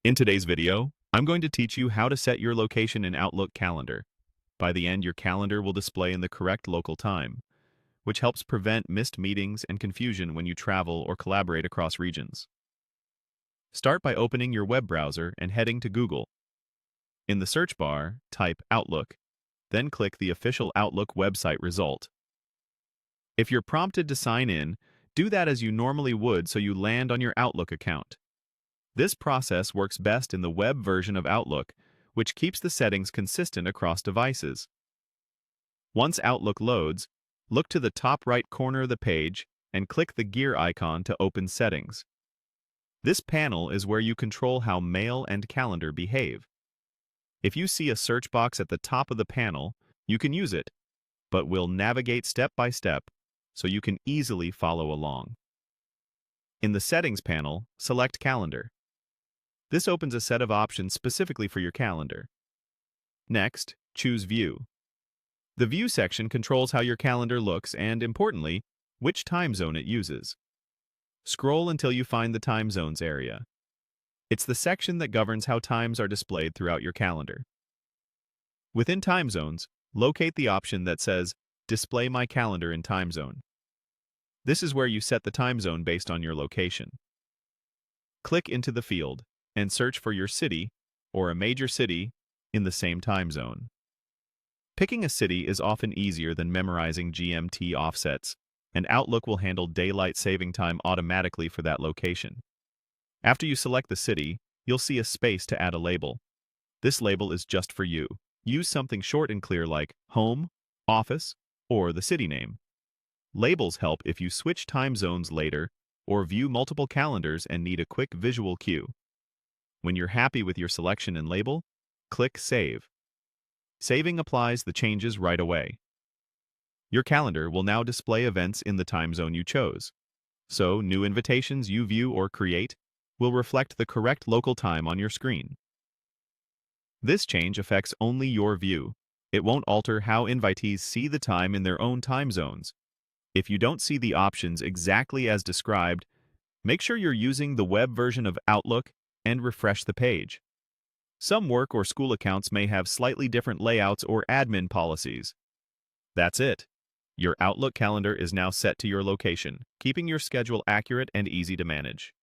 In today's video, I'm going to teach you how to set your location in Outlook Calendar. By the end, your calendar will display in the correct local time, which helps prevent missed meetings and confusion when you travel or collaborate across regions. Start by opening your web browser and heading to Google. In the search bar, type Outlook, then click the official Outlook website result. If you're prompted to sign in, do that as you normally would so you land on your Outlook account. This process works best in the web version of Outlook, which keeps the settings consistent across devices. Once Outlook loads, look to the top right corner of the page and click the gear icon to open Settings. This panel is where you control how Mail and Calendar behave. If you see a search box at the top of the panel, you can use it, but we'll navigate step by step so you can easily follow along. In the Settings panel, select Calendar. This opens a set of options specifically for your calendar. Next, choose View. The View section controls how your calendar looks and, importantly, which time zone it uses. Scroll until you find the Time Zones area. It's the section that governs how times are displayed throughout your calendar. Within Time Zones, locate the option that says Display my calendar in time zone. This is where you set the time zone based on your location. Click into the field and search for your city or a major city in the same time zone. Picking a city is often easier than memorizing GMT offsets, and Outlook will handle daylight saving time automatically for that location. After you select the city, you'll see a space to add a label. This label is just for you. Use something short and clear like home, office, or the city name. Labels help if you switch time zones later or view multiple calendars and need a quick visual cue. When you're happy with your selection and label, click Save. Saving applies the changes right away. Your calendar will now display events in the time zone you chose, so new invitations you view or create will reflect the correct local time on your screen. This change affects only your view. It won't alter how invitees see the time in their own time zones. If you don't see the options exactly as described, make sure you're using the web version of Outlook and refresh the page. Some work or school accounts may have slightly different layouts or admin policies. That's it. Your Outlook calendar is now set to your location, keeping your schedule accurate and easy to manage.